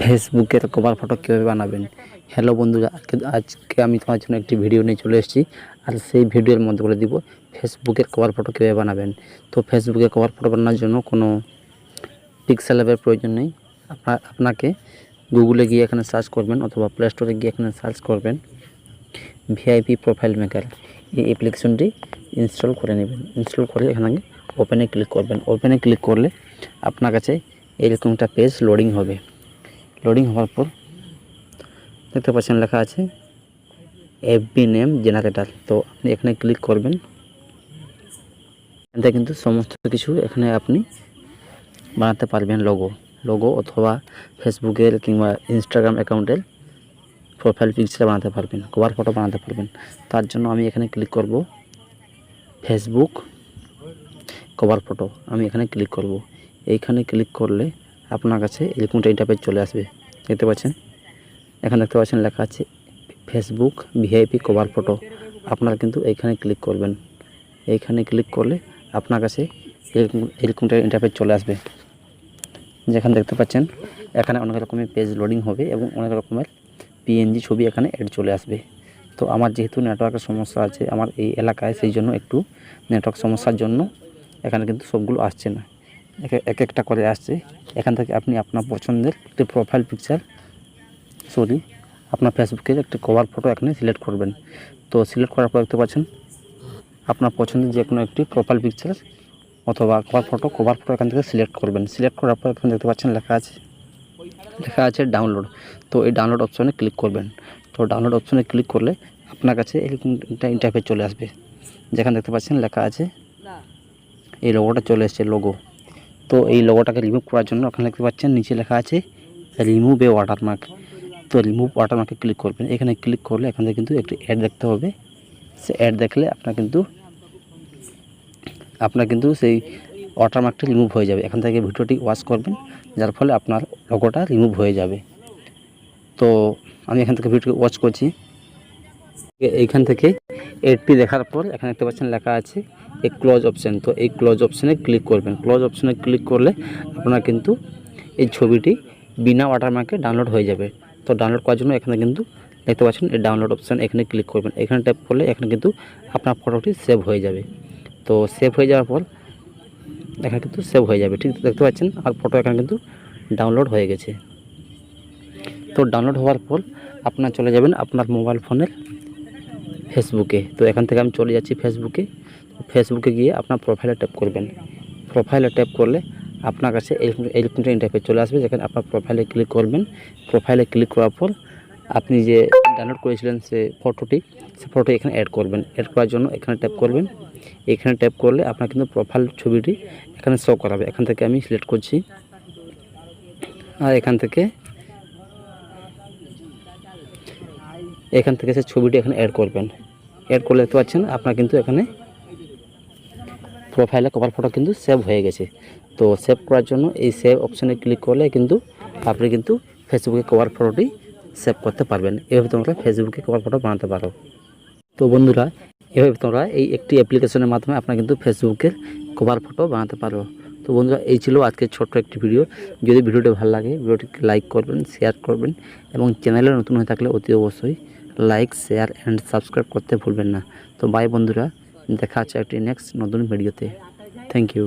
ফেসবুকের cover photo কীভাবে বানাবেন। হ্যালো বন্ধুরা, আজকে আমি তোমার জন্য একটি ভিডিও নিয়ে চলে এসেছি। আর সেই ভিডিওর মধ্যে বলে দিব ফেসবুকের কভার ফটো কীভাবে বানাবেন। তো ফেসবুকের কভার ফটো বানানোর জন্য কোনো পিক্সেল অ্যাপের প্রয়োজন নেই। আপনাকে গুগলে গিয়ে এখানে সার্চ করবেন অথবা প্লে স্টোরে গিয়ে এখানে সার্চ করবেন ভিআইপি প্রোফাইল মেকার। এই অ্যাপ্লিকেশনটি ইনস্টল করে নেবেন। ইনস্টল করে এখানে ওপেনে ক্লিক করবেন। ওপেনে ক্লিক করলে আপনার কাছে এরকম একটা পেজ লোডিং হবে। লোডিং হওয়ার পর দেখতে পাচ্ছেন লেখা আছে এফবি নেম জেনারেটর। তো আপনি এখানে ক্লিক করবেন। এখানে কিন্তু সমস্ত কিছু এখানে আপনি বানাতে পারবেন। লোগো অথবা ফেসবুকের কিংবা ইনস্টাগ্রাম অ্যাকাউন্টের প্রোফাইল পিকচার বানাতে পারবেন, কভার ফটো বানাতে পারবেন। তার জন্য আমি এখানে ক্লিক করব ফেসবুক কভার ফটো। আমি এখানে ক্লিক করব। এইখানে ক্লিক করলে আপনার কাছে এরকম ইন্টারফেস চলে আসবে। দেখতে পাচ্ছেন, এখানে দেখতে পাচ্ছেন লেখা আছে ফেসবুক ভিআইপি কভার ফটো। আপনারা কিন্তু এইখানে ক্লিক করবেন। এইখানে ক্লিক করলে আপনার কাছে এরকম ইন্টারফেস চলে আসবে। যেখানে দেখতে পাচ্ছেন এখানে অনেক রকমের পেজ লোডিং হবে এবং অনেক রকমের পিএনজি ছবি এখানে অ্যাড চলে আসবে। তো আমার যেহেতু নেটওয়ার্কের সমস্যা আছে আমার এই এলাকায়, সেই জন্য একটু নেটওয়ার্ক সমস্যার জন্য এখানে কিন্তু সবগুলো আসছে না, এক একটা করে আসছে। এখান থেকে আপনি আপনার পছন্দের একটি প্রোফাইল পিকচার আপনার ফেসবুকের একটি কভার ফটো এখানে সিলেক্ট করবেন। তো সিলেক্ট করার পর দেখতে পাচ্ছেন আপনার পছন্দের যে কোনো একটি প্রোফাইল পিকচার অথবা কভার ফটো এখান থেকে সিলেক্ট করবেন। সিলেক্ট করার পর এখানে দেখতে পাচ্ছেন লেখা আছে ডাউনলোড। তো এই ডাউনলোড অপশনে ক্লিক করবেন। তো ডাউনলোড অপশনে ক্লিক করলে আপনার কাছে এরকম একটা ইন্টারফেস চলে আসবে। যেখানে দেখতে পাচ্ছেন লেখা আছে এই লোগোটা চলে এসেছে লোগো। তো এই লোগোটাকে রিমুভ করার জন্য ওখানে দেখতে পাচ্ছেন নিচে লেখা আছে রিমুভ এ ওয়াটারমার্ক। তো রিমুভ ওয়াটারমার্কে ক্লিক করবেন। এখানে ক্লিক করলে এখান থেকে কিন্তু একটি অ্যাড দেখতে হবে। সে অ্যাড দেখলে আপনার কিন্তু সেই ওয়াটারমার্কটি রিমুভ হয়ে যাবে। এখান থেকে ভিডিওটি ওয়াচ করবেন, যার ফলে আপনার লোগোটা রিমুভ হয়ে যাবে। তো আমি এখান থেকে ভিডিও ওয়াচ করছি। এইখান থেকে এডটি দেখার পর এখানে দেখতে পাচ্ছেন লেখা আছে এই ক্লোজ অপশান। তো এই ক্লোজ অপশানে ক্লিক করবেন। ক্লোজ অপশানে ক্লিক করলে আপনার কিন্তু এই ছবিটি বিনা ওয়াটারমার্কে ডাউনলোড হয়ে যাবে। তো ডাউনলোড করার জন্য এখানে কিন্তু দেখতে পাচ্ছেন এই ডাউনলোড অপশান, এখানে ক্লিক করবেন। এখানে ট্যাপ করলে এখানে কিন্তু আপনার ফটোটি সেভ হয়ে যাবে। তো সেভ হয়ে যাওয়ার পর এখানে কিন্তু সেভ হয়ে যাবে, ঠিক দেখতে পাচ্ছেন। আর ফটো এখানে কিন্তু ডাউনলোড হয়ে গেছে। তো ডাউনলোড হওয়ার পর আপনার চলে যাবেন আপনার মোবাইল ফোনের ফেসবুকে। তো এখান থেকে আমি চলে যাচ্ছি ফেসবুকে। ফেসবুকে গিয়ে আপনার প্রোফাইলে ট্যাপ করবেন। প্রোফাইলে ট্যাপ করলে আপনার কাছে এরকমটা ইন্টারফেস চলে আসবে। যেখানে আপনার প্রোফাইলে ক্লিক করবেন। প্রোফাইলে ক্লিক করার পর আপনি যে ডাউনলোড করেছিলেন সে ফটো এখানে অ্যাড করবেন। অ্যাড করার জন্য এখানে ট্যাপ করবেন। এখানে ট্যাপ করলে আপনার কিন্তু প্রোফাইল ছবিটি এখানে শো করাবে। এখান থেকে আমি সিলেক্ট করছি আর এখান থেকে সে ছবিটি এখানে অ্যাড করবেন। অ্যাড করলে দেখতে পাচ্ছেন আপনার কিন্তু এখানে প্রোফাইলে কভার ফটো কিন্তু সেভ হয়ে গেছে। তো সেভ করার জন্য এই সেভ অপশানে ক্লিক করলে কিন্তু আপনি কিন্তু ফেসবুকে কভার ফটোটি সেভ করতে পারবেন। এভাবে তোমরা ফেসবুকে কভার ফটো বানাতে পারো। তো বন্ধুরা, এভাবে তোমরা এই একটি অ্যাপ্লিকেশনের মাধ্যমে আপনারা কিন্তু ফেসবুকের কভার ফটো বানাতে পারো। তো বন্ধুরা, এই ছিল আজকের ছোট্ট একটি ভিডিও। যদি ভিডিওটি ভালো লাগে ভিডিওটিকে লাইক করবেন, শেয়ার করবেন এবং চ্যানেলে নতুন হয়ে থাকলে অতি অবশ্যই লাইক, শেয়ার অ্যান্ড সাবস্ক্রাইব করতে ভুলবেন না। তো বাই বন্ধুরা, দেখা হচ্ছে একটি নেক্সট নতুন ভিডিওতে। Thank you.